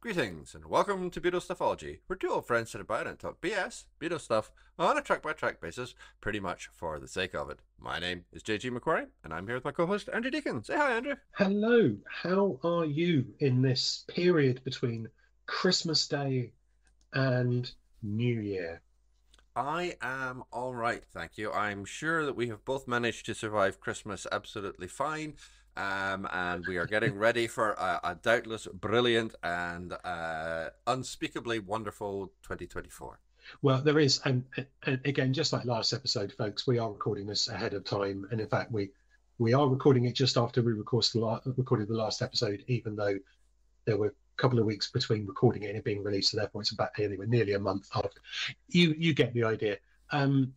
Greetings and welcome to Beatles Stuffology, where two old friends sit about and talk BS, Beatles stuff, on a track-by-track basis, pretty much for the sake of it. My name is JG McQuarrie, and I'm here with my co-host Andrew Deacon. Say hi, Andrew. Hello, how are you in this period between Christmas Day and New Year? I am all right, thank you. I'm sure that we have both managed to survive Christmas absolutely fine, and we are getting ready for a doubtless brilliant and unspeakably wonderful 2024. Well, there is, and again, just like last episode, folks, we are recording this ahead of time, and in fact, we are recording it just after we recorded the last episode, even though there were a couple of weeks between recording it and it being released, so therefore it's about anyway, nearly a month after. You get the idea.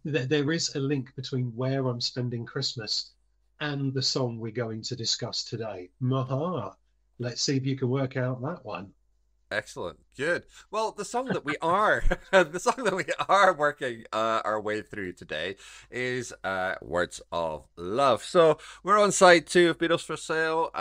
There is a link between where I'm spending Christmas and the song we're going to discuss today. Maha. Let's see if you can work out that one. Excellent. Good. Well, the song that we are, the song that we are working our way through today is "Words of Love." So we're on side two of Beatles for Sale.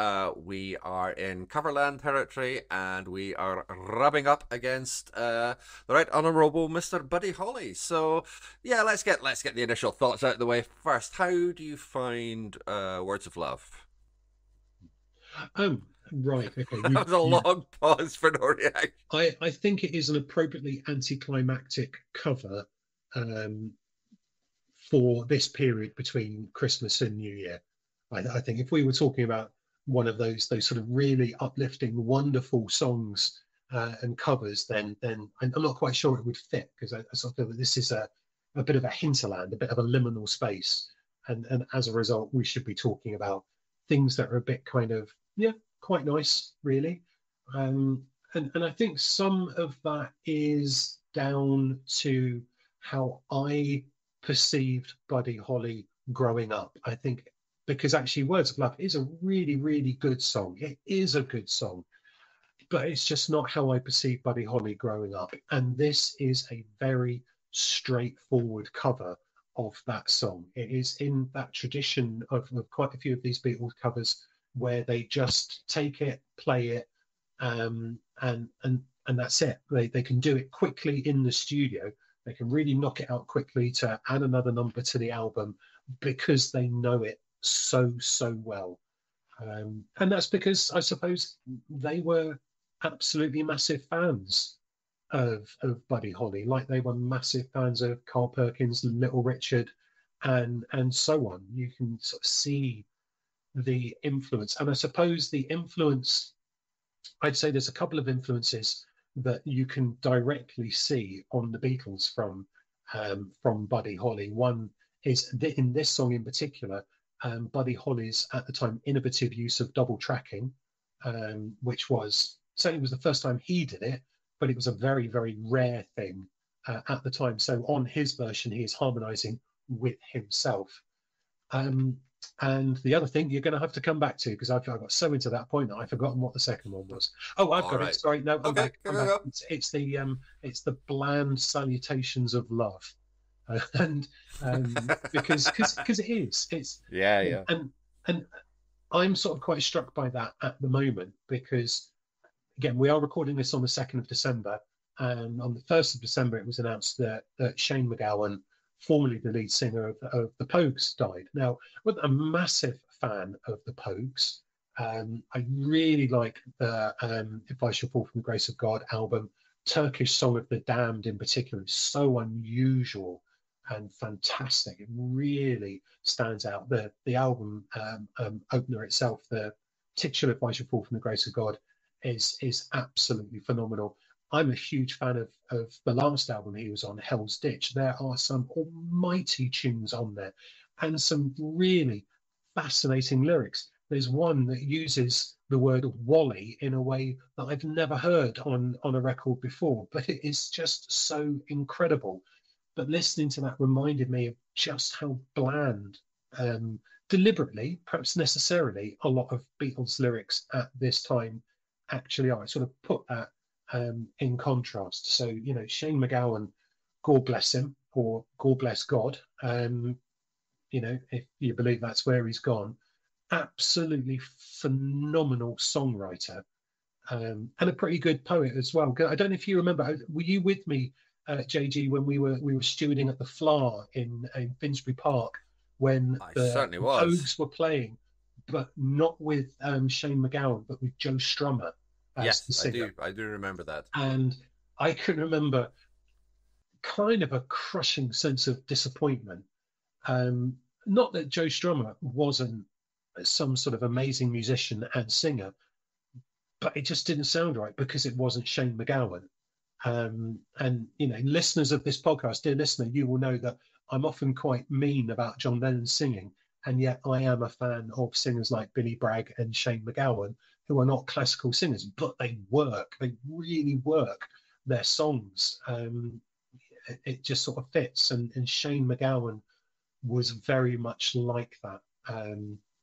We are in Coverland territory, and we are rubbing up against the Right Honourable Mr. Buddy Holly. So yeah, let's get the initial thoughts out of the way first. How do you find "Words of Love"? Oh, right. Okay. That was a long pause for no reaction. I think it is an appropriately anticlimactic cover um, for this period between Christmas and New Year. I think if we were talking about one of those sort of really uplifting, wonderful songs and covers, then I'm not quite sure it would fit because I sort of feel that this is a bit of a hinterland, a bit of a liminal space, and as a result, we should be talking about things that are a bit kind of quite nice, really. Um, and I think some of that is down to how I perceived Buddy Holly growing up. I think because actually Words of Love is a really, really good song. It is a good song, but it's just not how I perceived Buddy Holly growing up. And this is a very straightforward cover of that song. It is in that tradition of quite a few of these Beatles covers where they just take it, play it, and that's it. They can do it quickly in the studio. They can really knock it out quickly to add another number to the album because they know it so well. And that's because I suppose they were absolutely massive fans of Buddy Holly, like they were massive fans of Carl Perkins, Little Richard, and so on. You can sort of see the influence, and I suppose the influence. I'd say there's a couple of influences that you can directly see on the Beatles from Buddy Holly. One is in this song in particular, Buddy Holly's at the time innovative use of double tracking, which was certainly was the first time he did it, but it was a very rare thing at the time. So on his version, he is harmonizing with himself. Um, and the other thing you're going to have to come back to because I got so into that point that I've forgotten what the second one was. Oh, I've All got it. right. Sorry, no, I'm Okay, back. go, I'm go, back. go. It's the bland salutations of love, and because it is Yeah, yeah. and I'm sort of quite struck by that at the moment because again we are recording this on the 2nd of December, and on the 1st of December it was announced that Shane MacGowan, formerly the lead singer of the Pogues, died. Now, I wasn't a massive fan of the Pogues. I really like the If I Shall Fall from the Grace of God album. Turkish Song of the Damned in particular is so unusual and fantastic. It really stands out. The album opener itself, the titular If I Shall Fall from the Grace of God, is absolutely phenomenal. I'm a huge fan of the last album he was on, Hell's Ditch. There are some almighty tunes on there and some really fascinating lyrics. There's one that uses the word Wally in a way that I've never heard on a record before, but it is just so incredible. But listening to that reminded me of just how bland, deliberately, perhaps necessarily, a lot of Beatles lyrics at this time actually are. I sort of put that in contrast. So, Shane MacGowan, God bless him, or God bless God, if you believe that's where he's gone, absolutely phenomenal songwriter. and a pretty good poet as well. I don't know if you remember. Were you with me, JG, when we were stewarding at the Flower in Finsbury Park when I the certainly was. Pogues were playing, but not with Shane MacGowan, but with Joe Strummer as the Yes, I singer. do. I do remember that. And I can remember kind of a crushing sense of disappointment. Um, Not that Joe Strummer wasn't some sort of amazing musician and singer, but it just didn't sound right because it wasn't Shane MacGowan. And listeners of this podcast, dear listener, you will know that I'm often quite mean about John Lennon's singing, and yet I am a fan of singers like Billy Bragg and Shane MacGowan, who are not classical singers, but they work. They really work their songs. It just sort of fits, and Shane MacGowan was very much like that.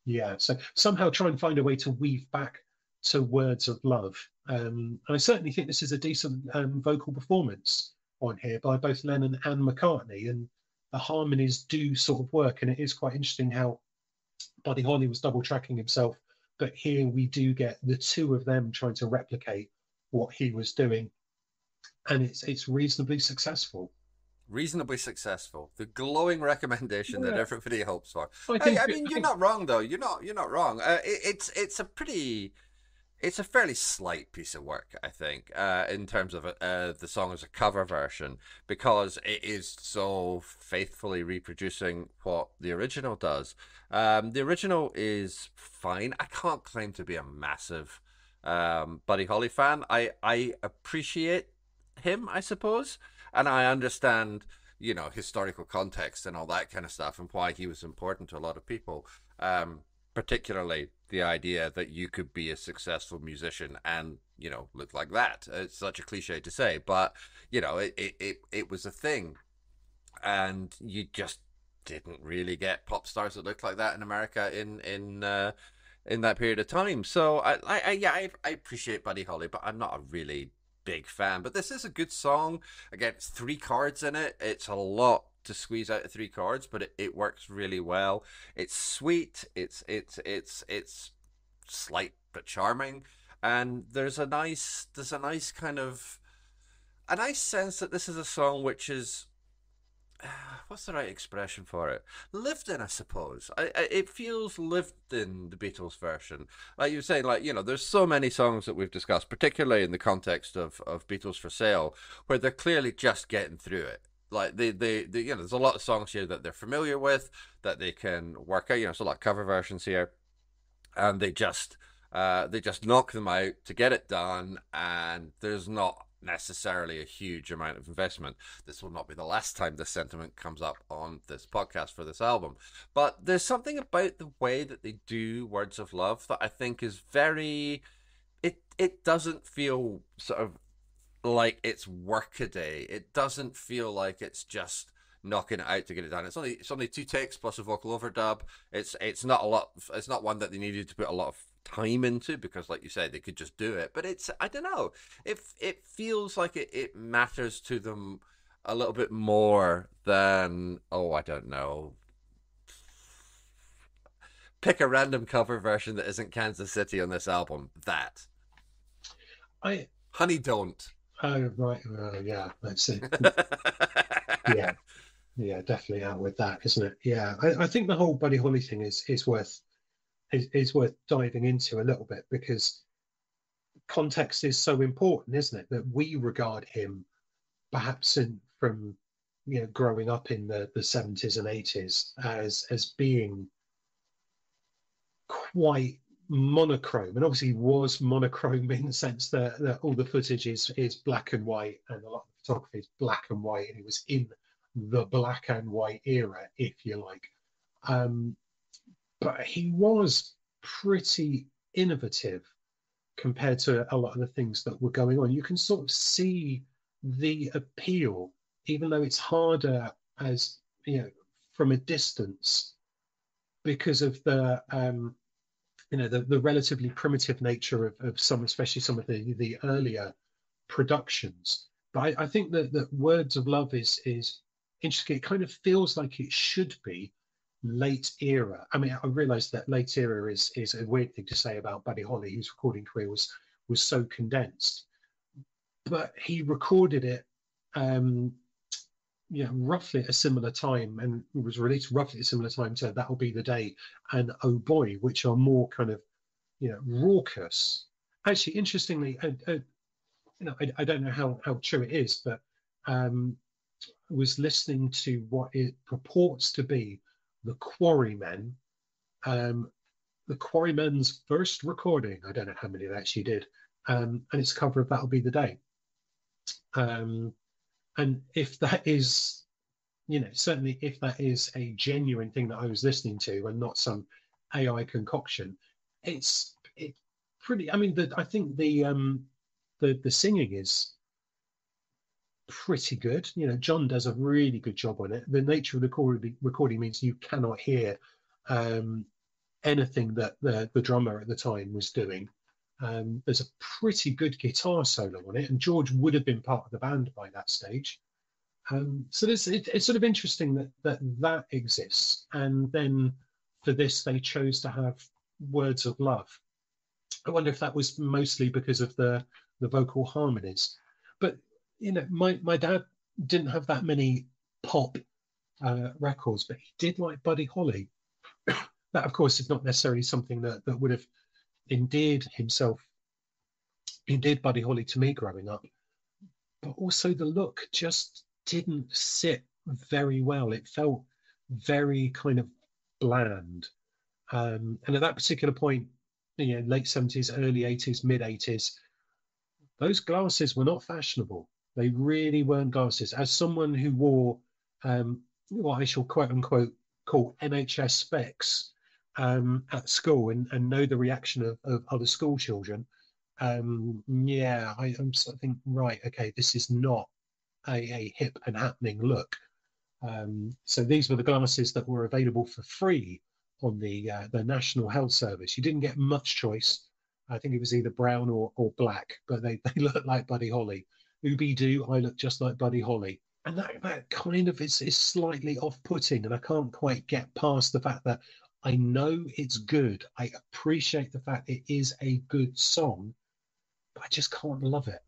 Yeah, so somehow try and find a way to weave back to Words of Love. And I certainly think this is a decent vocal performance on here by both Lennon and McCartney, and the harmonies do sort of work. And it is quite interesting how Buddy Holly was double tracking himself, but here we do get the two of them trying to replicate what he was doing, and it's reasonably successful. Reasonably successful. The glowing recommendation that Yeah, everybody hopes for. I Hey, think I I mean, you're think not wrong though. You're not wrong. It's a fairly slight piece of work, I think, in terms of the song as a cover version, because it is so faithfully reproducing what the original does. The original is fine. I can't claim to be a massive Buddy Holly fan. I appreciate him, I suppose, and I understand, historical context and all that kind of stuff, and why he was important to a lot of people. Particularly the idea that you could be a successful musician and look like that. It's such a cliche to say, but it was a thing, and you just didn't really get pop stars that looked like that in America in that period of time. So I appreciate Buddy Holly, but I'm not a really big fan. But this is a good song. Again, it's three chords in it. It's a lot to squeeze out of three chords, but it works really well. It's sweet. It's slight but charming, and there's a nice kind of a nice sense that this is a song which is what's the right expression for it? Lived in, I suppose. It feels lived in, the Beatles version. Like you were saying, like, there's so many songs that we've discussed, particularly in the context of Beatles for Sale, where they're clearly just getting through it. Like there's a lot of songs here that they're familiar with, that they can work out. There's a lot of cover versions here, and they just knock them out to get it done, and there's not necessarily a huge amount of investment. This will not be the last time this sentiment comes up on this podcast for this album, but there's something about the way that they do Words of Love that I think is very, it doesn't feel sort of like it's workaday. It doesn't feel like it's just knocking it out to get it done. It's only two takes plus a vocal overdub. It's not a lot. It's not one that they needed to put a lot of time into, because, like you said, they could just do it. But I don't know. It feels like it matters to them a little bit more than, oh, I don't know. Pick a random cover version that isn't Kansas City on this album. That I Honey Don't. Oh right, yeah, let's see. Yeah, yeah, definitely out with that, isn't it? Yeah, I think the whole Buddy Holly thing is worth diving into a little bit, because context is so important, isn't it? That we regard him perhaps from growing up in the 70s and 80s as being quite monochrome, and obviously was monochrome in the sense that all the footage is black and white, and a lot of the photography is black and white, and it was in the black and white era, if you like. Um, but he was pretty innovative compared to a lot of the things that were going on. You can sort of see the appeal, even though it's harder as from a distance, because of the relatively primitive nature of some, especially some of the earlier productions. But I think that Words of Love is interesting. It kind of feels like it should be late era. I mean, I realise that late era is a weird thing to say about Buddy Holly, whose recording career was was so condensed. But he recorded it, um, roughly at a similar time, and it was released roughly at a similar time to That'll Be the Day and Oh Boy, which are more kind of, raucous. Actually, interestingly, I don't know how true it is, but I was listening to what it purports to be the Quarrymen, um, the Quarrymen's first recording. I don't know how many they actually did, and it's a cover of That'll Be the Day. Um, and if that is, certainly if that is a genuine thing that I was listening to and not some AI concoction, it's pretty. I mean, I think the singing is pretty good. John does a really good job on it. The nature of the recording means you cannot hear um, anything that the drummer at the time was doing. There's a pretty good guitar solo on it, and George would have been part of the band by that stage. So it's sort of interesting that exists, and then for this they chose to have words of love. I wonder if that was mostly because of the vocal harmonies. But my dad didn't have that many pop records, but he did like Buddy Holly. That, of course, is not necessarily something that would have endeared Buddy Holly to me growing up. But also the look just didn't sit very well. It felt very kind of bland. And at that particular point, late 70s, early 80s, mid 80s, those glasses were not fashionable. They really weren't glasses. As someone who wore what I shall quote unquote call NHS specs at school and know the reaction of other school children, yeah, I'm sort of thinking, right, okay, this is not a hip and happening look. So these were the glasses that were available for free on the National Health Service. You didn't get much choice. I think it was either brown or black, but they looked like Buddy Holly. Ooby doo, I look just like Buddy Holly. And that kind of is slightly off-putting, and I can't quite get past the fact that I know it's good. I appreciate the fact it is a good song, but I just can't love it.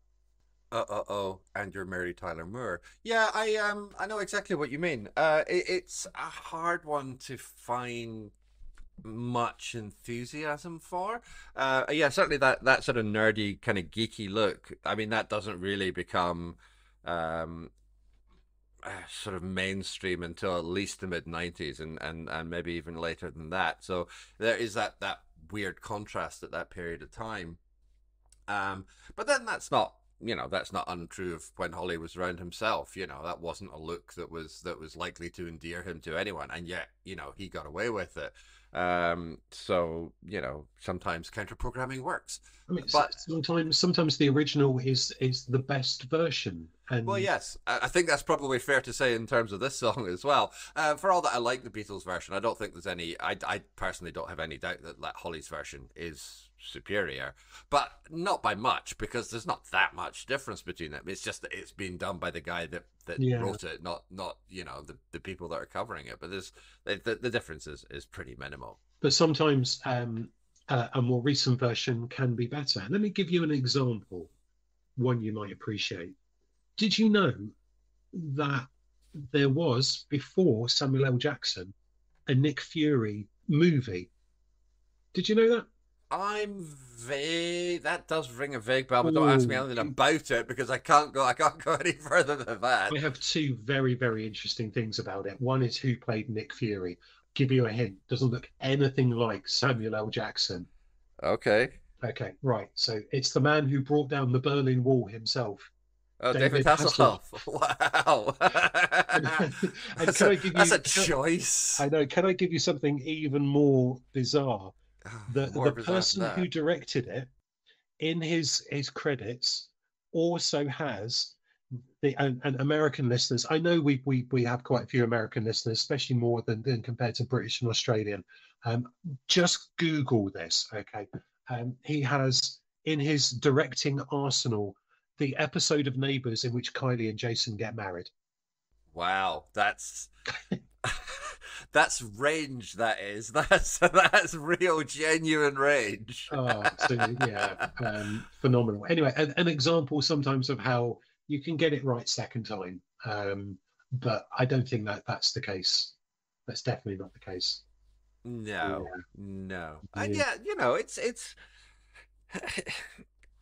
And you're Mary Tyler Moore. Yeah, I know exactly what you mean. It's a hard one to find much enthusiasm for. Yeah, certainly that sort of nerdy kind of geeky look. I mean, that doesn't really become um sort of mainstream until at least the mid '90s, and maybe even later than that. So there is that weird contrast at that period of time. But then that's not untrue of when Holly was around himself. That wasn't a look that was likely to endear him to anyone, and yet he got away with it. So sometimes counter programming works, I mean, but sometimes the original is the best version, well, and yes, I think that's probably fair to say in terms of this song as well. For all that I like the Beatles version, I don't think there's any. I personally don't have any doubt that Holly's version is superior, but not by much because there's not that much difference between them. It's just that it's been done by the guy that yeah. wrote it, not the people that are covering it. But the difference is pretty minimal. But sometimes a more recent version can be better. Let me give you an example, one you might appreciate. Did you know that there was, before Samuel L. Jackson, a Nick Fury movie? Did you know that? I'm vague. That does ring a vague bell, but don't ask me Oh, anything about it because I can't go. I can't go any further than that. I have two very, very interesting things about it. One is who played Nick Fury. Give you a hint. Doesn't look anything like Samuel L. Jackson. Okay. Okay, right. So it's the man who brought down the Berlin Wall himself, Oh, David David Hasselhoff. Hasselhoff. Wow. And, and that's can a I give that's you? a choice. I know. Can I give you something even more bizarre? The More bizarre than person who that. directed it in his credits also has and American listeners. I know we have quite a few American listeners, especially more than compared to British and Australian. Just Google this, okay? He has in his directing arsenal the episode of Neighbours in which Kylie and Jason get married. Wow, that's That's range. That is. That's real, genuine range. So yeah, phenomenal. Anyway, an example sometimes of how you can get it right second time, but I don't think that that's the case. That's definitely not the case. No, Yeah, no, and yeah. yeah, it's.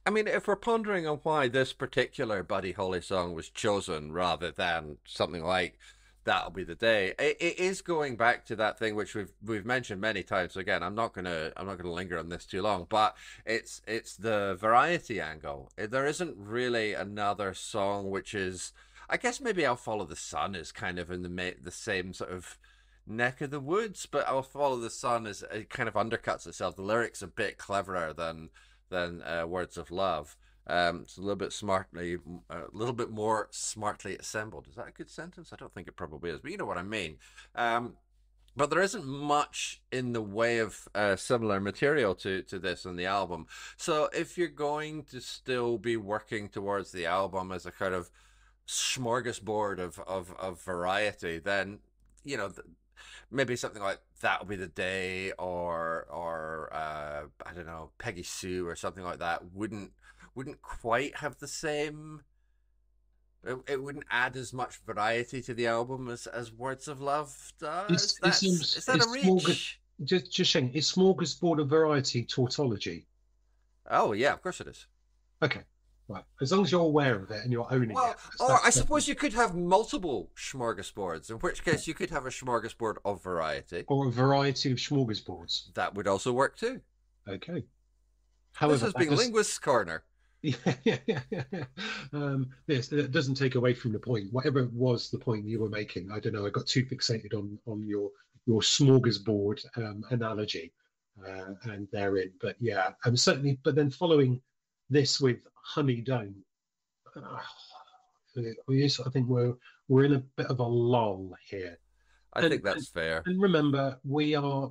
I mean, if we're pondering on why this particular Buddy Holly song was chosen rather than something like "That'll Be the Day," it is going back to that thing which we've mentioned many times. Again, I'm not gonna linger on this too long, but it's the variety angle. There isn't really another song which is. I guess maybe "I'll Follow the Sun" is kind of in the same sort of neck of the woods, but "I'll Follow the Sun" is it kind of undercuts itself. The lyrics a bit cleverer than Words of Love. It's a little bit smartly, a little bit more smartly assembled. Is that a good sentence? I don't think it probably is, but you know what I mean. Um, but there isn't much in the way of similar material to this on the album. So if you're going to still be working towards the album as a kind of smorgasbord of variety, then you know maybe something like "That'll Be the Day" or I don't know, "Peggy Sue" or something like that wouldn't quite have the same. It wouldn't add as much variety to the album as "Words of Love" does. Is that a It's smorgasbord. reach? Just saying, it's smorgasbord of variety tautology. Oh yeah, of course it is. Okay, right. As long as you're aware of it and you're owning it, Well, or I that's suppose you could have multiple smorgasbords, in which case you could have a smorgasbord of variety. or a variety of smorgasbords. That would also work too. Okay. This However, has that been does. Linguist's Corner. Yeah. Yes, that doesn't take away from the point. Whatever was the point you were making, I don't know. I got too fixated on your smorgasbord analogy and therein. But yeah, I'm certainly. But then following this with Honey Don't, uh, I think we're in a bit of a lull here. I And think that's fair. and remember, we are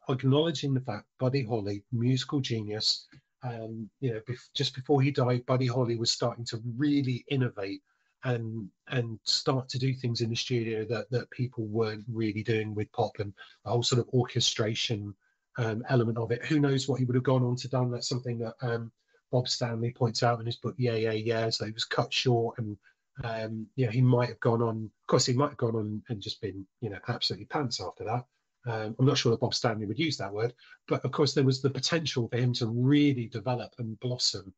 acknowledging the fact Buddy Holly, musical genius. Just before he died, Buddy Holly was starting to really innovate and start to do things in the studio that people weren't really doing with pop and the whole sort of orchestration element of it. Who knows what he would have gone on to done? That's something that Bob Stanley points out in his book. Yeah, yeah, yeah. So he was cut short and he might have gone on. Of course, he might have gone on and just been, absolutely pants after that. I'm not sure that Bob Stanley would use that word, but of course, there was the potential for him to really develop and blossom.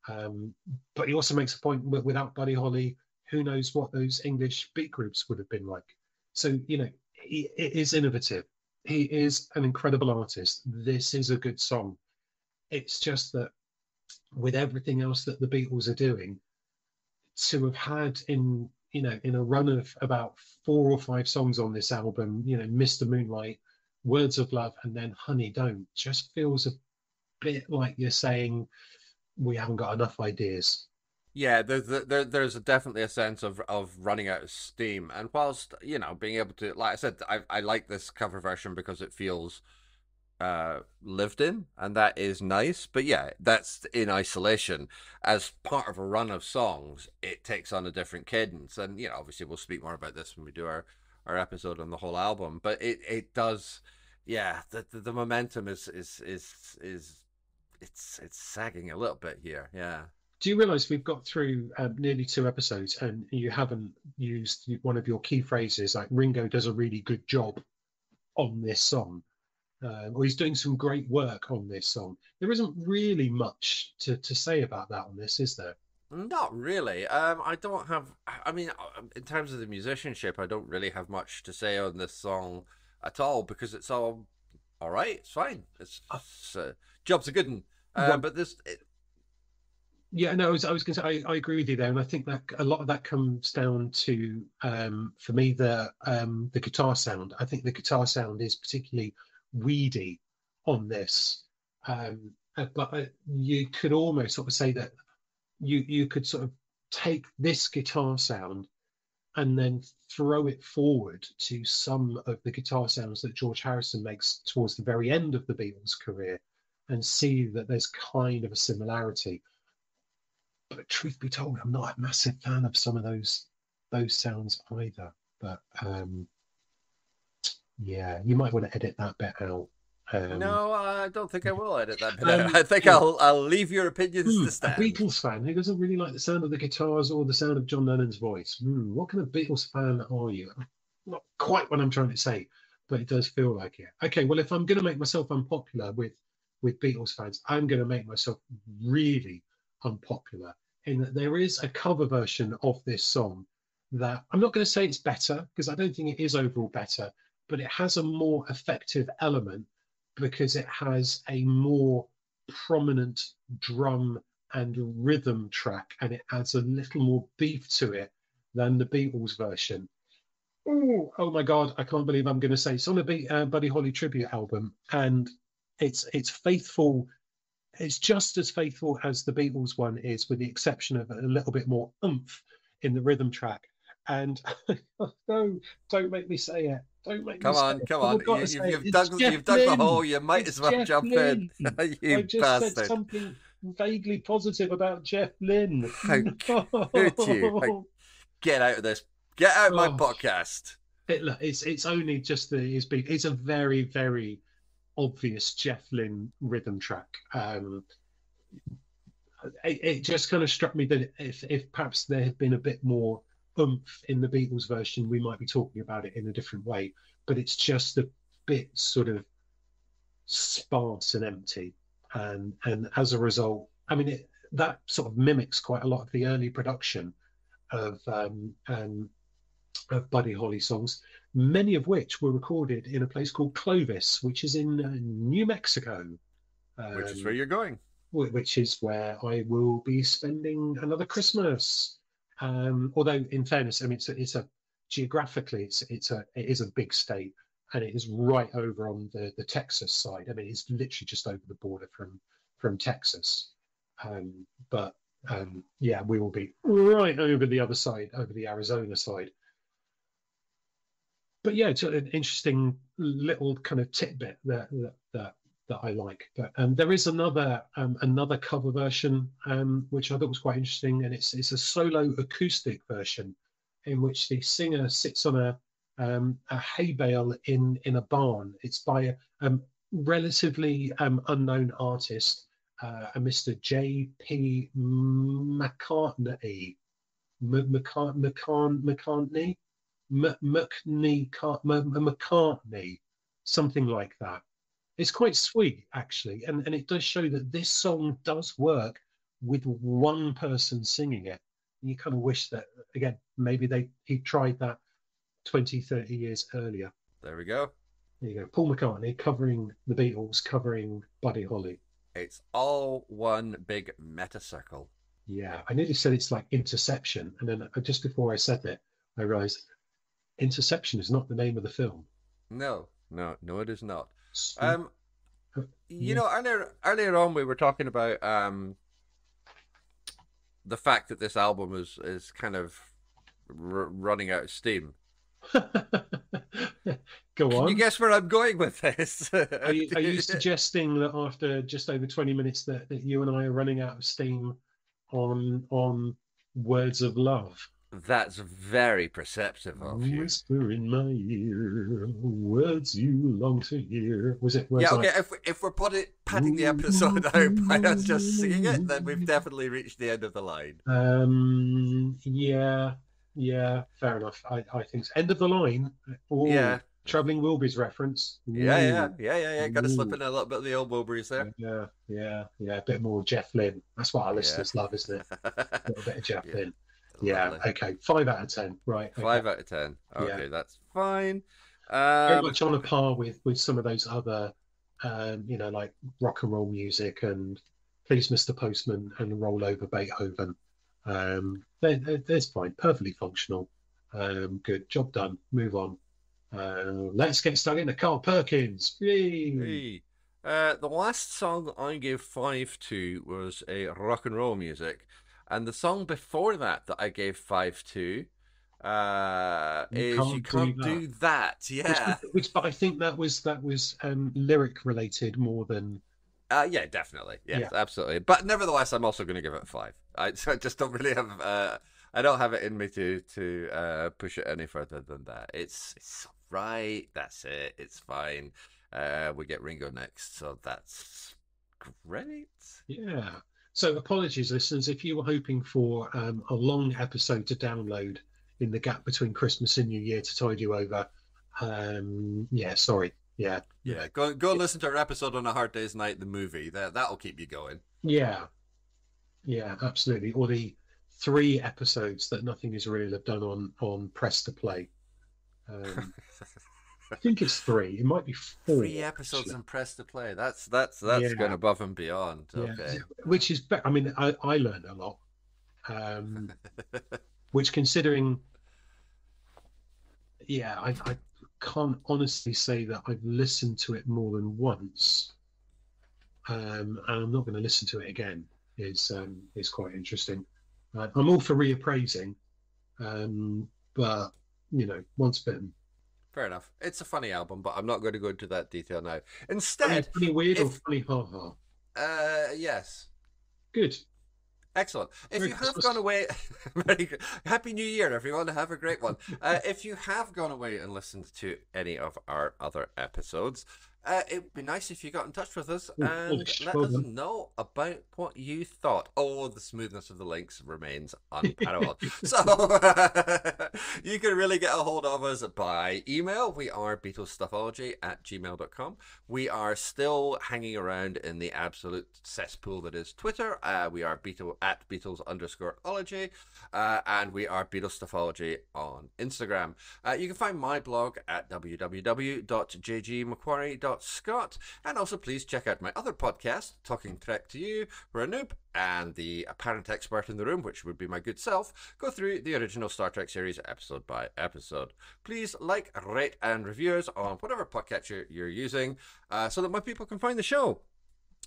Um, but he also makes a point without Buddy Holly, who knows what those English beat groups would have been like. So, it is innovative. He is an incredible artist. This is a good song. It's just that with everything else that the Beatles are doing, to have had in a run of about 4 or 5 songs on this album, Mr. Moonlight, Words of Love, and then Honey Don't, just feels a bit like you're saying we haven't got enough ideas. Yeah, there's definitely a sense of running out of steam. And whilst being able to, like I said, I like this cover version because it feels lived in, and that is nice. But yeah, that's in isolation. As part of a run of songs, it takes on a different cadence. And obviously we'll speak more about this when we do our episode on the whole album. But it does, yeah. The momentum is it's sagging a little bit here. Yeah. Do you realize we've got through nearly 2 episodes and you haven't used one of your key phrases like Ringo does a really good job on this song? Or he's doing some great work on this song. There isn't really much to say about that on this, is there? Not really. I don't have. I mean, in terms of the musicianship, I don't really have much to say on this song at all because it's all right. It's fine. Job's a good one. Well, But yeah, no, I was going to say I agree with you there, and I think that a lot of that comes down to for me the guitar sound. I think the guitar sound is particularly weedy on this, but you could almost sort of say that you could sort of take this guitar sound and then throw it forward to some of the guitar sounds that George Harrison makes towards the very end of the Beatles' career, and see that there's kind of a similarity. But truth be told, I'm not a massive fan of some of those sounds either. But Yeah, you might want to edit that bit out. Um, No, I don't think I will edit that bit out. um, I think yeah, I'll leave your opinions to a stand. Beatles fan who doesn't really like the sound of the guitars or the sound of John Lennon's voice. What kind of Beatles fan are you? Not quite what I'm trying to say, but it does feel like it. Okay, well, if I'm going to make myself unpopular with Beatles fans, I'm going to make myself really unpopular in that there is a cover version of this song that I'm not going to say it's better because I don't think it is overall better, but it has a more effective element because it has a more prominent drum and rhythm track, and it adds a little more beef to it than the Beatles version. Oh my God! I can't believe I'm going to say it's on a Buddy Holly tribute album, and it's faithful. It's just as faithful as the Beatles one is, with the exception of a little bit more oomph in the rhythm track. And no, don't make me say it. Don't make me Come say on, it. come But on. I've got to say it. It's Jeff You've dug the hole. Lynne. You might It's as well Jeff jump in. Lynne. I You just said bastard. something vaguely positive about Jeff Lynne. How could you? No. Get out of this. Get out of my Oh, podcast. it's only just the his beat. It's a very obvious Jeff Lynne rhythm track. It just kind of struck me that if perhaps there had been a bit more oomph in the Beatles version, we might be talking about it in a different way. But it's just a bit sort of sparse and empty, and as a result, I mean, that sort of mimics quite a lot of the early production of Buddy Holly songs, many of which were recorded in a place called Clovis, which is in New Mexico. Which is where Um, you're going. which is where I will be spending another Christmas. Although, in fairness, I mean, it's a geographically, it is a big state, and it is right over on the Texas side. I mean, it's literally just over the border from Texas. But yeah, we will be right over the other side, over the Arizona side. But yeah, it's an interesting little kind of tidbit that I like. But there is another cover version which I thought was quite interesting, and it's a solo acoustic version in which the singer sits on a hay bale in a barn. It's by a relatively unknown artist, a Mr. J.P. McCartney. McCartney, McCartney, something like that. It's quite sweet, actually, and it does show that this song does work with one person singing it. You kind of wish that, again, maybe he tried that 20, 30 years earlier. There we go. There you go. Paul McCartney covering the Beatles, covering Buddy Holly. It's all one big meta circle. Yeah, I nearly said it's like Interception, and then just before I said it, I realized Interception is not the name of the film. No, no, no, it is not. So, Um, yeah. earlier on we were talking about the fact that this album is kind of running out of steam. Go Can you on. guess where I'm going with this? Are you suggesting that after just over 20 minutes that you and I are running out of steam on words of love? That's very perceptive of you. Whisper in my ear, words you long to hear. Was it Yeah, words okay. like If we're padding the episode out by us just singing it, then we've "Ooh"? definitely reached the end of the line. Yeah, yeah, fair enough. I think so. End of the line. Oh, Yeah, Traveling Wilburys reference. yeah. Ooh, Got to slip ooh. in a little bit of the old Wilburys there. Yeah. A bit more Jeff Lynne. That's what our Yeah, listeners love, isn't it? A little bit of Jeff yeah, Lynne. Yeah. lovely. Okay. 5 out of 10. Right. Okay. 5 out of 10. Yeah. Okay, that's fine. Very Um, much on a par with some of those other, like rock and roll music and Please Mr. Postman and Roll Over Beethoven. There's fine. Perfectly functional. Good. Job done. Move on. Let's get stuck into Carl Perkins. Yay. hey, the last song I gave 5 to was a rock and roll music, and the song before that I gave 5 to You is You can't do Can't that. Do That. Yeah. But I think that was lyric related more than Yeah, definitely. Yes, yeah. absolutely. But nevertheless, I'm also going to give it 5. I just don't really have. I don't have it in me to push it any further than that. It's so right. That's it. It's fine. We get Ringo next, so that's great. Yeah. So apologies, listeners, if you were hoping for a long episode to download in the gap between Christmas and New Year to tide you over. Yeah, sorry. Yeah. Yeah, go and listen to our episode on A Hard Day's Night, the movie. That'll keep you going. Yeah. Yeah, absolutely. Or the 3 episodes that Nothing Is Real have done on Press to Play. Um, I think it's 3. It might be Three 4, episodes actually. and press to play. That's going Yeah, above and beyond. yeah. Okay. Which is, I mean, I learned a lot. Um, which, considering, yeah, I can't honestly say that I've listened to it more than once. And I'm not going to listen to it again. Is quite interesting. I'm all for reappraising, but once bitten. Fair enough. It's a funny album, but I'm not going to go into that detail now. Funny, Instead, funny weird or if funny ha ha. yes. Good. Excellent. If Merry you have gone Christmas. away, very good. Happy New Year, everyone. Have a great one. If you have gone away and listened to any of our other episodes, it would be nice if you got in touch with us Oh, and polished. let Well us done. know about what you thought. Oh, the smoothness of the links remains unparalleled. So you can really get a hold of us by email. We are BeatlesStuffology@gmail.com. We are still hanging around in the absolute cesspool that is Twitter. We are at Beatles_ology, and we are Beatles Stuffology on Instagram. You can find my blog at www.jgmcquarrie.scot, and also please check out my other podcast, Talking Trek to You, where a noob and the apparent expert in the room, which would be my good self, go through the original Star Trek series episode by episode. Please like, rate, and review us on whatever podcatcher you're using, so that more people can find the show.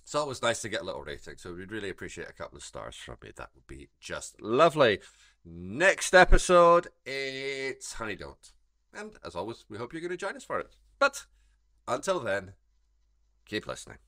It's always nice to get a little rating, so we'd really appreciate a couple of stars from you. That would be just lovely. Next episode, it's Honey Don't. And as always, we hope you're going to join us for it. But until then, keep listening.